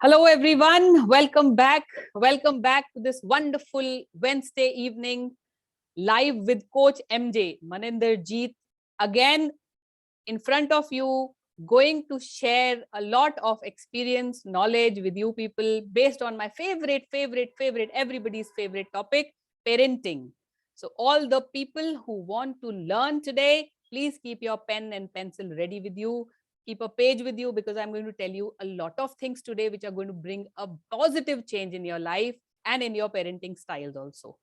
Hello, everyone. Welcome back. Welcome back to this wonderful Wednesday evening live with Coach MJ, Maninder Jeet. Again, in front of you, going to share a lot of experience, knowledge with you people based on my favorite, everybody's favorite topic, parenting. So, all the people who want to learn today, please keep your pen and pencil ready with you. Keep a page with you because I'm going to tell you a lot of things today which are going to bring a positive change in your life and in your parenting styles also.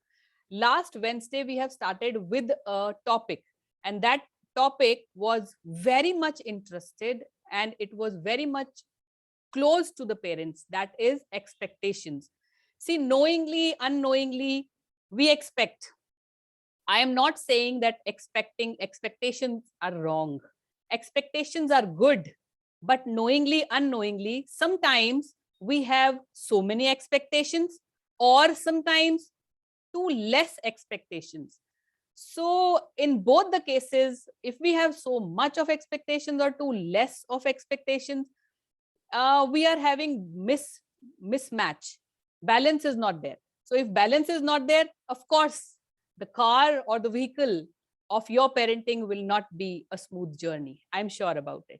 Last Wednesday, we have started with a topic, and that topic was very much interested and it was very much close to the parents. That is expectations. See, knowingly, unknowingly, we expect. I am not saying that expectations are wrong. Expectations are good, but knowingly, unknowingly, sometimes we have so many expectations, or sometimes too less expectations. So, in both the cases, if we have so much of expectations or too less of expectations, we are having mismatch. Balance is not there. So, if balance is not there, of course, the car or the vehicle of your parenting will not be a smooth journey. I'm sure about it.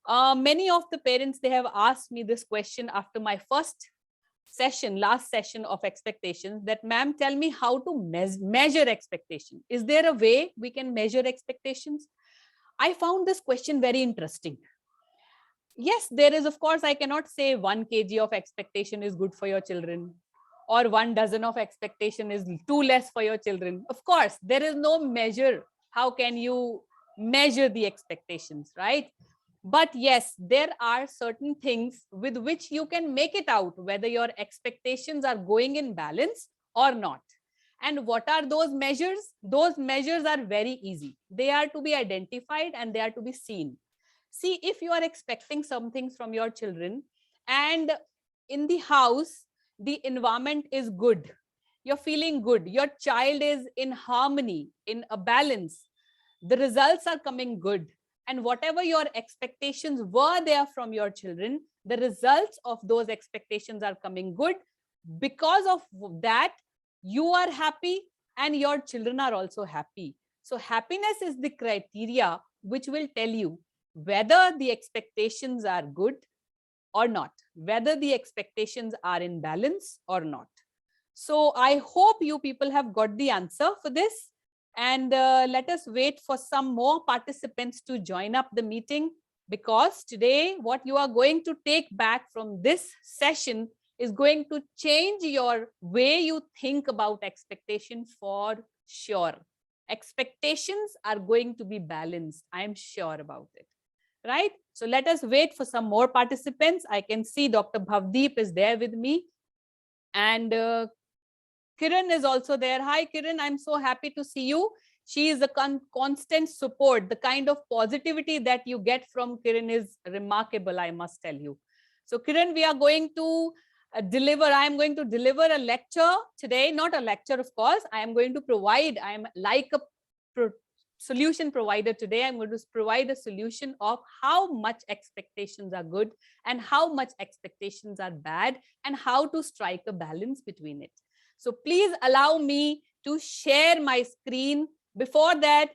Many of the parents, they have asked me this question after my last session of expectations, that ma'am, tell me how to measure expectation. Is there a way we can measure expectations? I found this question very interesting. Yes, there is, of course. I cannot say 1 kg of expectation is good for your children, or 1 dozen of expectation is too less for your children. Of course, there is no measure. How can you measure the expectations, right? But yes, there are certain things with which you can make it out whether your expectations are going in balance or not. And what are those measures? Those measures are very easy. They are to be identified and they are to be seen. See, if you are expecting something from your children and in the house, the environment is good, you're feeling good, your child is in harmony, in a balance, the results are coming good, and whatever your expectations were there from your children, the results of those expectations are coming good. Because of that, you are happy and your children are also happy. So happiness is the criteria which will tell you whether the expectations are good or not, whether the expectations are in balance or not. So I hope you people have got the answer for this. And let us wait for some more participants to join up the meeting, because today what you are going to take back from this session is going to change your way you think about expectation for sure. Expectations are going to be balanced. I am sure about it. Right? So let us wait for some more participants. I can see Dr. Bhavdeep is there with me. And Kiran is also there. Hi, Kiran. I'm so happy to see you. She is a constant support. The kind of positivity that you get from Kiran is remarkable, I must tell you. So, Kiran, we are going to I am going to deliver a lecture today. Not a lecture, of course. I am going to provide, I am like a solution provider today. I'm going to provide a solution of how much expectations are good and how much expectations are bad, and how to strike a balance between it. So please allow me to share my screen. Before that,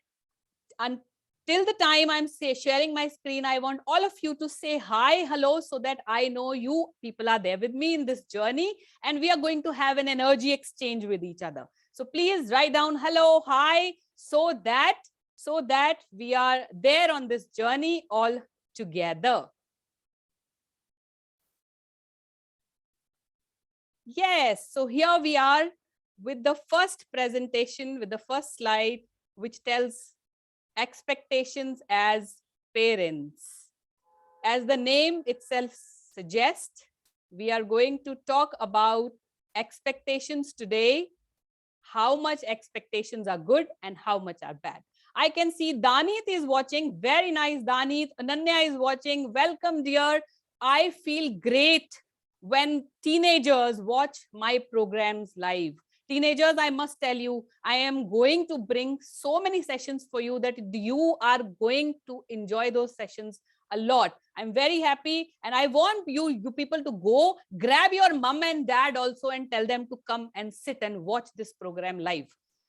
until the time I'm sharing my screen, I want all of you to say hi, hello, so that I know you people are there with me in this journey, and we are going to have an energy exchange with each other. So please write down hello, hi, so that we are there on this journey all together. Yes, so here we are with the first presentation, with the first slide, which tells expectations as parents. As the name itself suggests, we are going to talk about expectations today, how much expectations are good and how much are bad. I can see Danit is watching. Very nice, Danit. Ananya is watching. Welcome, dear. I feel great when teenagers watch my programs live. Teenagers, I must tell you, I am going to bring so many sessions for you that you are going to enjoy those sessions a lot. I'm very happy, and I want you people to go grab your mom and dad also and tell them to come and sit and watch this program live,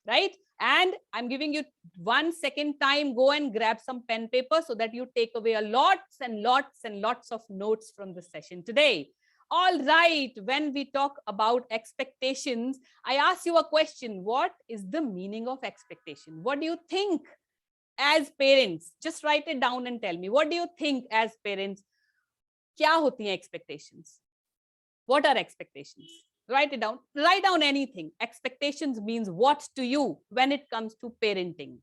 right? And I'm giving you 1 second time, go and grab some pen paper so that you take away a lots and lots and lots of notes from the session today. All right, when we talk about expectations, I ask you a question. What is the meaning of expectation? What do you think as parents? Just write it down and tell me. What do you think as parents? क्या होती हैं expectations? What are expectations? Write it down. Write down anything. Expectations means what to you when it comes to parenting?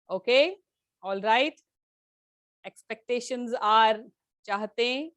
Okay, all right. Expectations are chahte.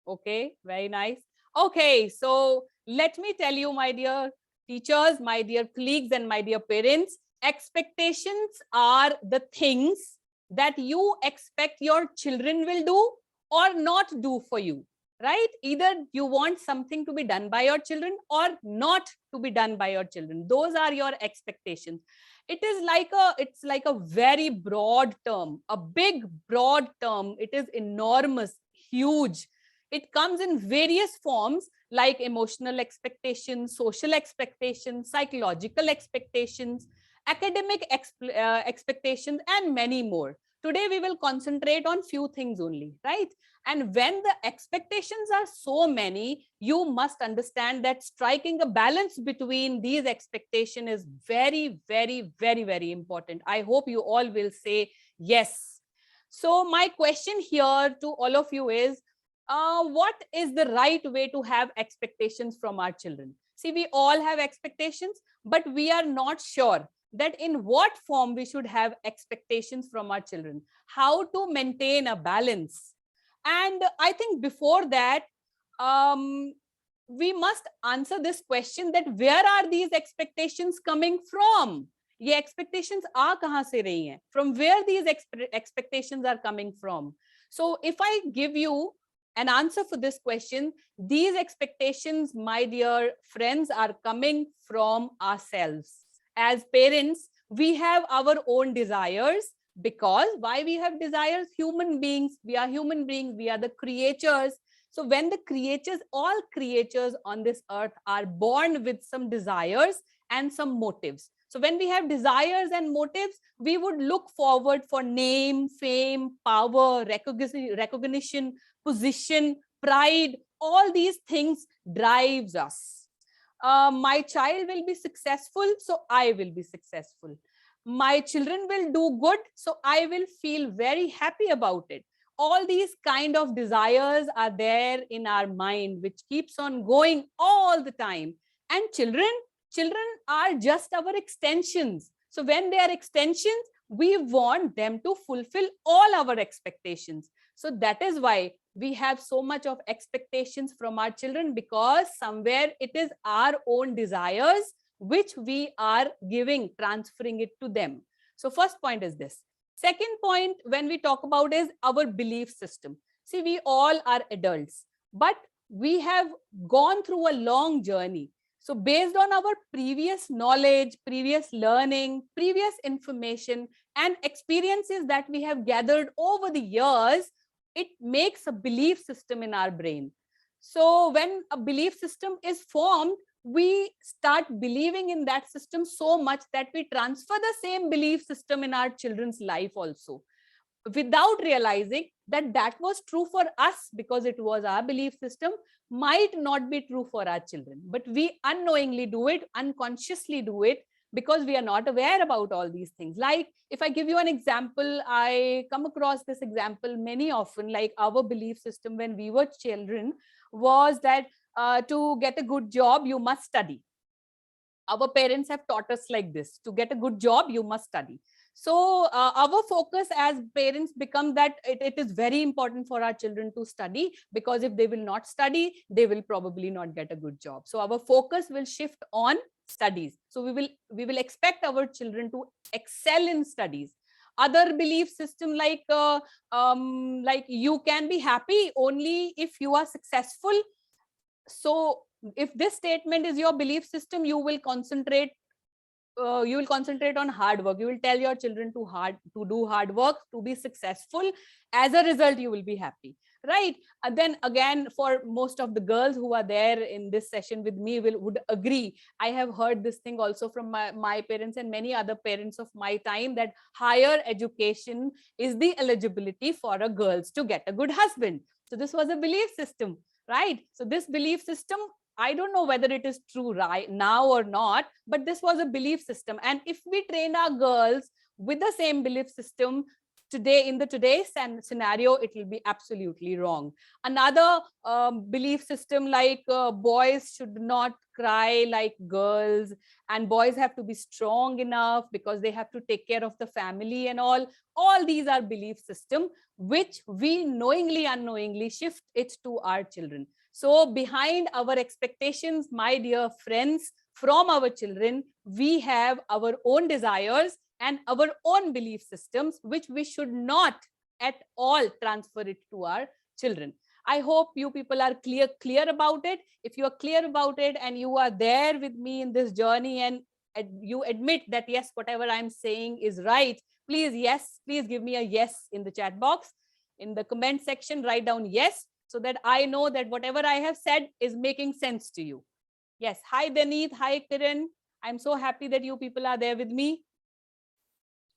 Okay, very nice. Okay, so let me tell you, my dear teachers, my dear colleagues, and my dear parents, expectations are the things that you expect your children will do or not do for you, right? Either you want something to be done by your children or not to be done by your children. Those are your expectations. It's like a very broad term, a big broad term. It is enormous, huge. It comes in various forms like emotional expectations, social expectations, psychological expectations, academic expectations, and many more. Today we will concentrate on few things only, right? And when the expectations are so many, you must understand that striking a balance between these expectations is very, very, very, very important. I hope you all will say yes. So my question here to all of you is, what is the right way to have expectations from our children? See, we all have expectations, but we are not sure that in what form we should have expectations from our children, how to maintain a balance. And I think before that, we must answer this question, that where are these expectations coming from? ये expectations आ कहाँ से रही हैं? From where these expectations are coming from? So if I give you an answer for this question, these expectations, my dear friends, are coming from ourselves. As parents, we have our own desires. Because why we have desires? Human beings, we are human beings, we are the creatures. So when the creatures, all creatures on this earth are born with some desires and some motives. So when we have desires and motives, we would look forward for name, fame, power, recognition, position, pride. All these things drives us. My child will be successful, so I will be successful. My children will do good, so I will feel very happy about it. All these kind of desires are there in our mind, which keeps on going all the time. And children are just our extensions. So when they are extensions, we want them to fulfill all our expectations. So that is why we have so much of expectations from our children, because somewhere it is our own desires which we are giving, transferring it to them. So first point is this. Second point, when we talk about, is our belief system. See, we all are adults, but we have gone through a long journey. So based on our previous knowledge, previous learning, previous information and experiences that we have gathered over the years, it makes a belief system in our brain. So when a belief system is formed, we start believing in that system so much that we transfer the same belief system in our children's life also, without realizing that that was true for us because it was our belief system, might not be true for our children. But we unknowingly do it, unconsciously do it, because we are not aware about all these things. Like, if I give you an example, I come across this example many often, like our belief system when we were children was that to get a good job, you must study. Our parents have taught us like this: to get a good job, you must study. So our focus as parents becomes that it is very important for our children to study, because if they will not study, they will probably not get a good job. So our focus will shift on studies. So we will expect our children to excel in studies. Other belief system like you can be happy only if you are successful. So if this statement is your belief system, you will concentrate you will concentrate on hard work. You will tell your children to do hard work, to be successful. As a result, you will be happy, right? And then again, for most of the girls who are there in this session with me would agree. I have heard this thing also from my parents and many other parents of my time, that higher education is the eligibility for a girls to get a good husband. So this was a belief system, right? So this belief system, I don't know whether it is true right now or not, but this was a belief system. And if we train our girls with the same belief system today, in the today's scenario, it will be absolutely wrong. Another belief system, like boys should not cry like girls, and boys have to be strong enough because they have to take care of the family and all these are belief system which we knowingly unknowingly shift it to our children. So behind our expectations, my dear friends, from our children, we have our own desires and our own belief systems, which we should not at all transfer it to our children. I hope you people are clear about it. If you are clear about it and you are there with me in this journey, and you admit that yes, whatever I'm saying is right, please give me a yes in the chat box. In the comment section, write down yes, so that I know that whatever I have said is making sense to you. Yes. Hi, Daneet. Hi, Kiran. I'm so happy that you people are there with me.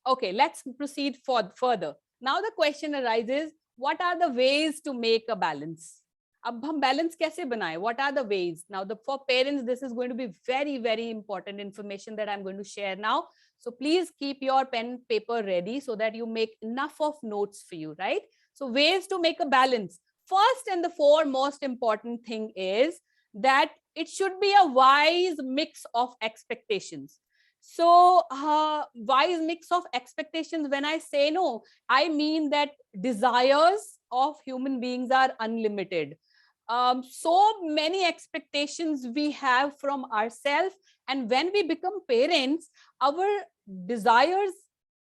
Okay, let's proceed further. Now the question arises, what are the ways to make a balance? अब हम balance कैसे बनाएं? What are the ways? Now, for parents, this is going to be very, very important information that I'm going to share now. So please keep your pen paper ready so that you make enough of notes for you, right? So ways to make a balance. First and the foremost important thing is that it should be a wise mix of expectations. So wise mix of expectations, when I say no, I mean that desires of human beings are unlimited. So many expectations we have from ourselves, and when we become parents, our desires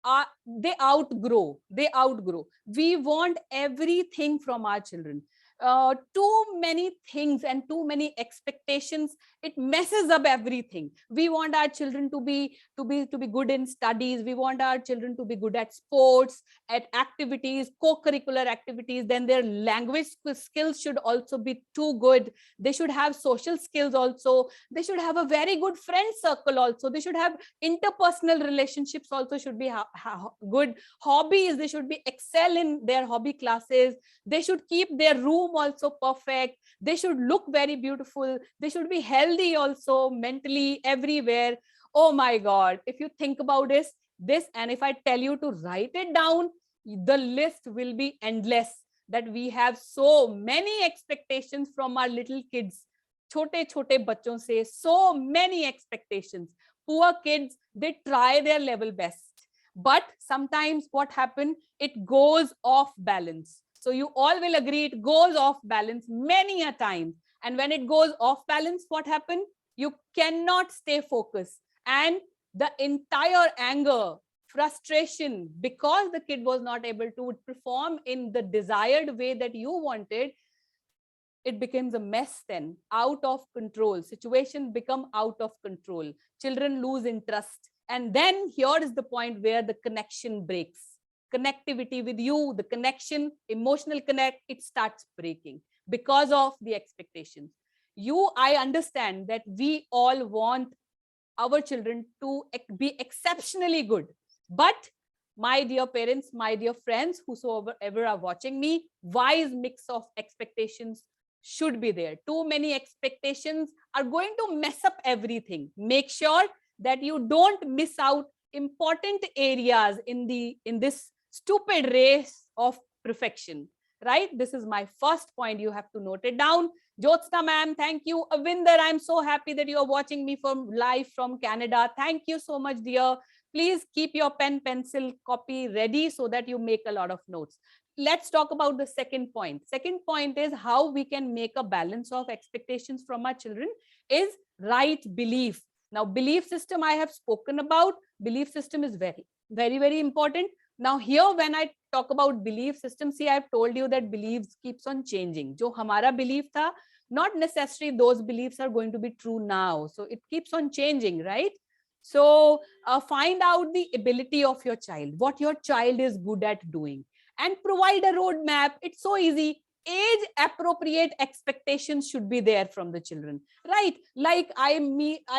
are, they outgrow. We want everything from our children. Too many things and too many expectations, it messes up everything. We want our children to be good in studies. We want our children to be good at sports, at activities, co-curricular activities. Then their language skills should also be too good. They should have social skills also. They should have a very good friend circle also. They should have interpersonal relationships also, should be good. Hobbies, they should be excel in their hobby classes. They should keep their room also perfect. They should look very beautiful. They should be healthy also, mentally, everywhere. Oh my God, if you think about this, and if I tell you to write it down, the list will be endless. That we have so many expectations from our little kids. छोटे बच्चों से, so many expectations. Poor kids, they try their level best, but sometimes what happens, it goes off balance. So you all will agree, it goes off balance many a time. And when it goes off balance, what happens? You cannot stay focused, and the entire anger, frustration, because the kid was not able to perform in the desired way that you wanted, it becomes a mess. Then out of control, situation become out of control, children lose interest, and then here is the point where the connection breaks. Connectivity with you, the connection, emotional connect, it starts breaking because of the expectations. I understand that we all want our children to be exceptionally good, but my dear parents, my dear friends, whosoever ever are watching me, wise mix of expectations should be there. Too many expectations are going to mess up everything. Make sure that you don't miss out important areas in this stupid race of perfection, right? This is my first point. You have to note it down. Jyotsna ma'am, thank you. Avinder, I'm so happy that you are watching me from live from Canada. Thank you so much, dear. Please keep your pen, pencil, copy ready so that you make a lot of notes. Let's talk about the second point. Second point is how we can make a balance of expectations from our children is right belief. Now, belief system I have spoken about. Belief system is very, very, very important. Now here, when I talk about belief system, see, I've told you that beliefs keeps on changing. Jo hamara belief tha, not necessarily those beliefs are going to be true now. So it keeps on changing, right? So find out the ability of your child, what your child is good at doing, and provide a roadmap. It's so easy. Age appropriate expectations should be there from the children, right? Like I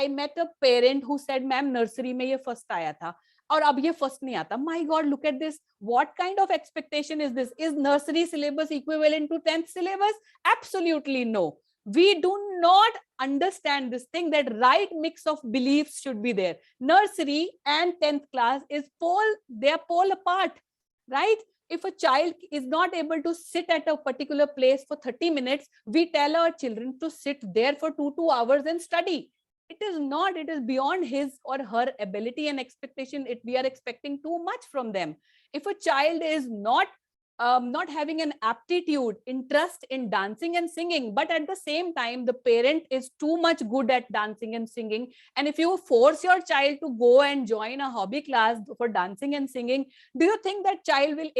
met a parent who said, ma'am, nursery mein ye first aaya tha और अब ये first नहीं आता. My God, look at this. What kind of expectation is this? Is nursery syllabus equivalent to 10th syllabus? Absolutely no. We do not understand this thing, that right mix of beliefs should be there. Nursery and 10th class is they are pole apart, right? If a child is not able to sit at a particular place for 30 minutes, we tell our children to sit there for 2 hours and study. It is not, it is beyond his or her ability and expectation. We are expecting too much from them. If a child is not having an aptitude, interest in dancing and singing, but at the same time the parent is too much good at dancing and singing, and if you force your child to go and join a hobby class for dancing and singing, do you think that child will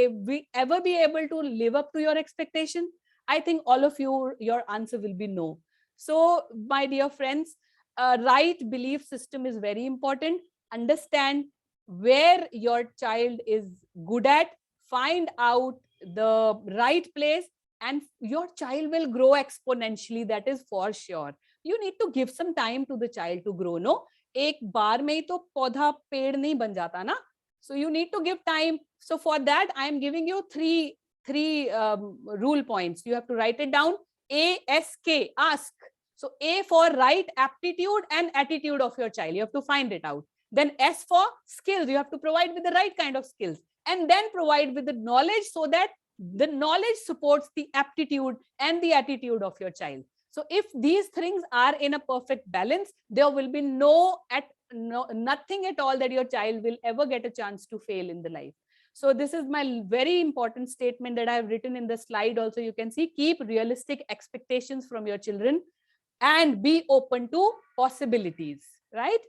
ever be able to live up to your expectation? I think all of you, your answer will be no. So my dear friends, right belief system is very important. Understand where your child is good at, find out the right place, and your child will grow exponentially. That is for sure. You need to give some time to the child to grow. No, एक बार में ही तो पौधा पेड़ नहीं बन जाता ना. So you need to give time. So for that, I am giving you three rule points. You have to write it down. ASK, ask. So A for right aptitude and attitude of your child. You have to find it out. Then S for skills. You have to provide with the right kind of skills, and then provide with the knowledge, so that the knowledge supports the aptitude and the attitude of your child. So if these things are in a perfect balance, there will be nothing at all that your child will ever get a chance to fail in the life. So this is my very important statement that I have written in the slide. Also, you can see, keep realistic expectations from your children and be open to possibilities, right?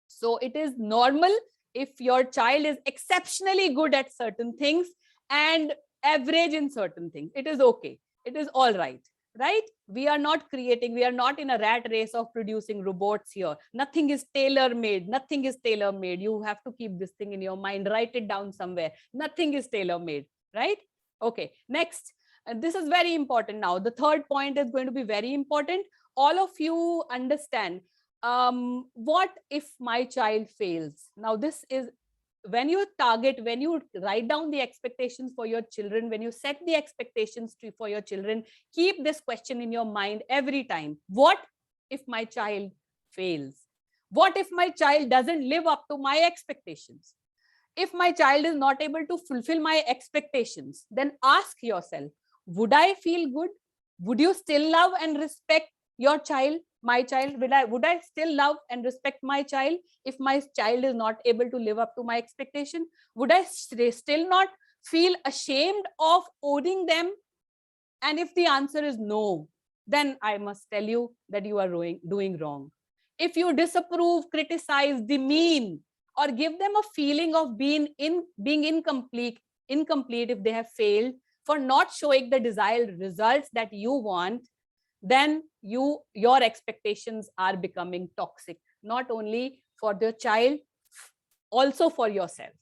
So it is normal if your child is exceptionally good at certain things and average in certain things. It is okay. It is all right, right? We are not in a rat race of producing robots here. Nothing is tailor-made. Nothing is tailor-made. You have to keep this thing in your mind. Write it down somewhere. Nothing is tailor-made, right? Okay, next. And this is very important now. The third point is going to be very important. All of you understand, what if my child fails? Now, this is when you write down the expectations for your children, when you set the expectations for your children, keep this question in your mind every time. What if my child fails? What if my child doesn't live up to my expectations? If my child is not able to fulfill my expectations, then ask yourself, would I feel good? Would you still love and respect your child, my child? Would I still love and respect my child if my child is not able to live up to my expectation? Would I still not feel ashamed of owning them? And if the answer is no, then I must tell you that you are doing wrong. If you disapprove, criticize, demean, or give them a feeling of being incomplete if they have failed for not showing the desired results that you want, then your expectations are becoming toxic, not only for the child, also for yourself.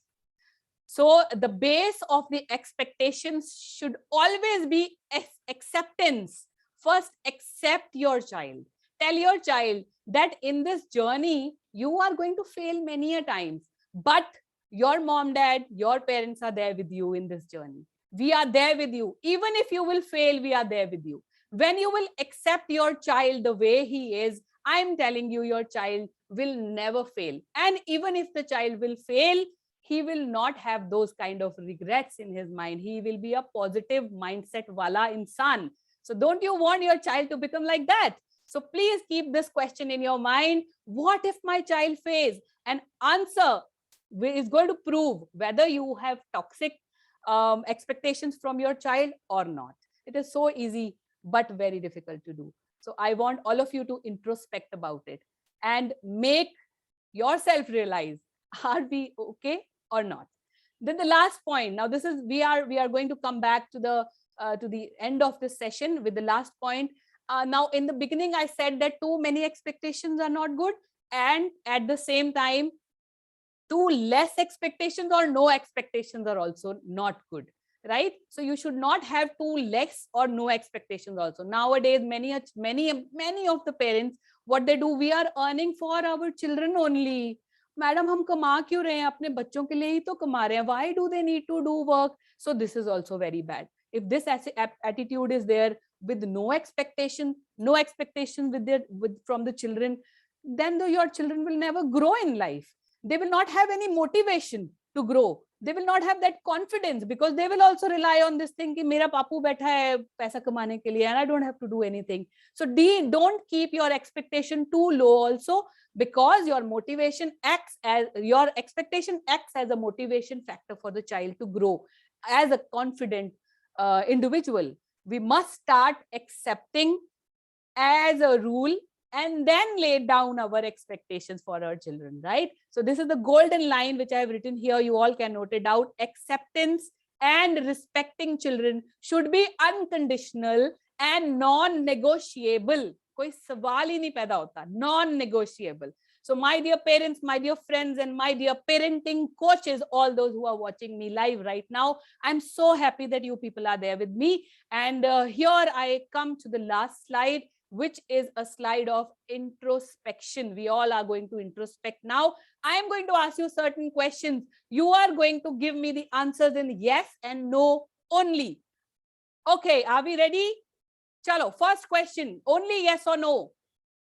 So the base of the expectations should always be acceptance. First, accept your child. Tell your child that in this journey, you are going to fail many a times, but your mom, dad, your parents are there with you in this journey. We are there with you. Even if you will fail, we are there with you. When you will accept your child the way he is, I'm telling you, your child will never fail. And even if the child will fail, he will not have those kind of regrets in his mind. He will be a positive mindset wala insan. So don't you want your child to become like that? So please keep this question in your mind. What if my child fails? And answer is going to prove whether you have toxic expectations from your child or not. It is so easy, but very difficult to do. So I want all of you to introspect about it and make yourself realize, are we okay or not? Then the last point. Now this is, we are going to come back to the end of this session with the last point. Now in the beginning, I said that too many expectations are not good. and at the same time, too less expectations or no expectations are also not good, right? So you should not have too less or no expectations also. Nowadays, many of the parents, what they do, we are earning for our children only. Madam, हम कमा क्यों रहे हैं? अपने बच्चों के लिए ही तो कमा रहे हैं. Why do they need to do work? So this is also very bad. If this attitude is there with no expectation from the children, then your children will never grow in life. They will not have any motivation to grow. They will not have that confidence, because they will also rely on this thing कि मेरा पापू बैठा है पैसा कमाने के लिए and I don't have to do anything. So don't keep your expectation too low also, because your expectation acts as a motivation factor for the child to grow as a confident individual. We must start accepting as a rule and then lay down our expectations for our children, right? So this is the golden line which I have written here. You all can note it out. Acceptance and respecting children should be unconditional and non-negotiable. कोई सवाल ही नहीं पैदा होता. Non-negotiable. So my dear parents, my dear friends, and my dear parenting coaches, all those who are watching me live right now, I'm so happy that you people are there with me. And here I come to the last slide, which is a slide of introspection. We all are going to introspect now. I am going to ask you certain questions. You are going to give me the answers in yes and no only. Okay, are we ready? Chalo, first question, only yes or no.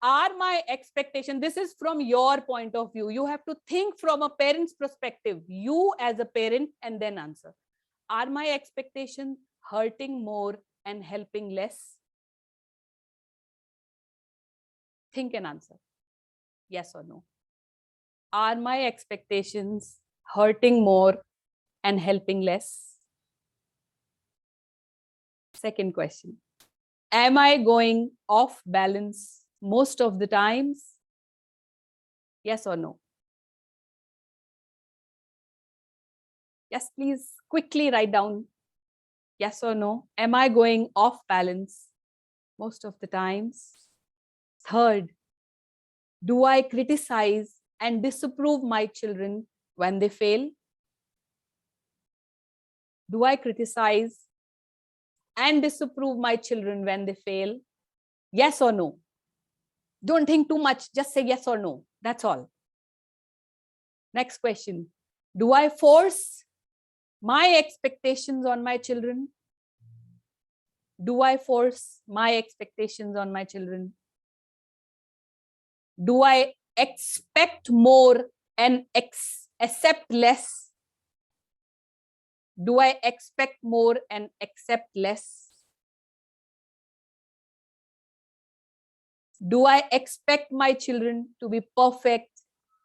Are my expectations, this is from your point of view. You have to think from a parent's perspective, you as a parent, and then answer. Are my expectations hurting more and helping less? Think and answer. Yes or no. Are my expectations hurting more and helping less? Second question. Am I going off balance most of the times? Yes or no? Yes, please quickly write down. Yes or no? Am I going off balance most of the times? Third, do I criticize and disapprove my children when they fail? Do I criticize and disapprove my children when they fail? Yes or no? Don't think too much, just say yes or no. That's all. Next question. Do I force my expectations on my children? Do I force my expectations on my children? Do I expect more and accept less? Do I expect more and accept less? Do I expect my children to be perfect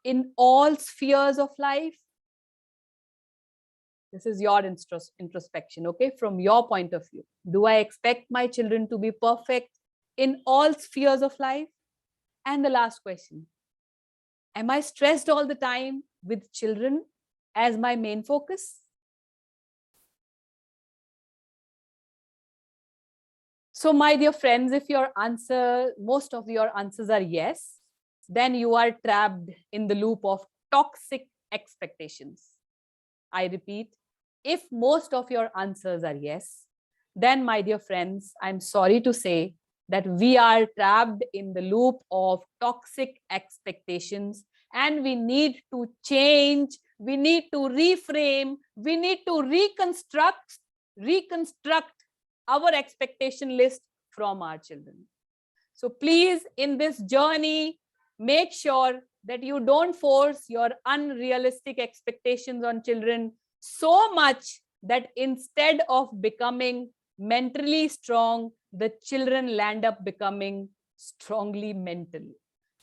in all spheres of life? This is your introspection, okay? From your point of view. Do I expect my children to be perfect in all spheres of life? And the last question. Am I stressed all the time with children as my main focus? So my dear friends, if most of your answers are yes, then you are trapped in the loop of toxic expectations. I repeat, if most of your answers are yes, then my dear friends, I'm sorry to say that we are trapped in the loop of toxic expectations, and we need to change, we need to reframe, we need to reconstruct our expectation list from our children. So please, in this journey, make sure that you don't force your unrealistic expectations on children so much that instead of becoming mentally strong, the children land up becoming strongly mental.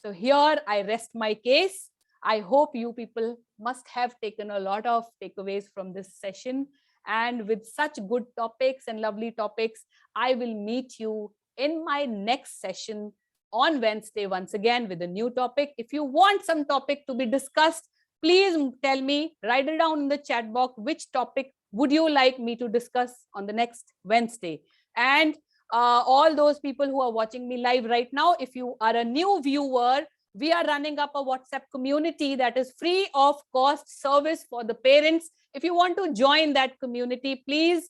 So here I rest my case. I hope you people must have taken a lot of takeaways from this session. And with such good topics and lovely topics, I will meet you in my next session on Wednesday once again with a new topic. If you want some topic to be discussed, please tell me, write it down in the chat box, which topic would you like me to discuss on the next Wednesday. And all those people who are watching me live right now, if you are a new viewer, we are running up a WhatsApp community that is free of cost service for the parents. If you want to join that community, please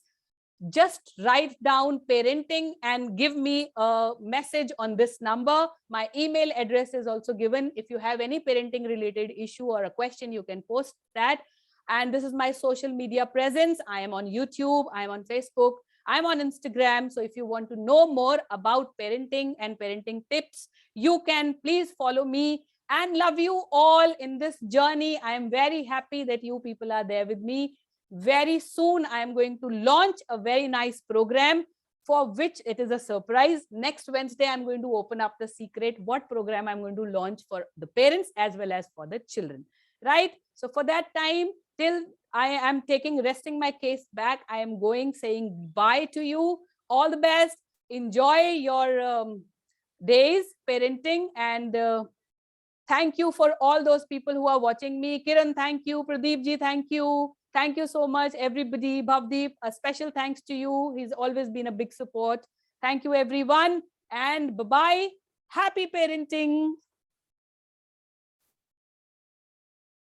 just write down parenting and give me a message on this number. My email address is also given. If you have any parenting related issue or a question, you can post that. And this is my social media presence. I am on YouTube, I am on Facebook, I'm on Instagram. So if you want to know more about parenting and parenting tips, you can please follow me, and love you all in this journey. I am very happy that you people are there with me. Very soon, I am going to launch a very nice program for which it is a surprise. Next Wednesday, I'm going to open up the secret what program I'm going to launch for the parents as well as for the children, right? So for that time, till I am resting my case back, I am going saying bye to you. All the best. Enjoy your days parenting, and thank you for all those people who are watching me. Kiran, thank you. Pradeep ji, thank you. Thank you so much, everybody. Bhavdeep, a special thanks to you. He's always been a big support. Thank you, everyone. And bye-bye. Happy parenting.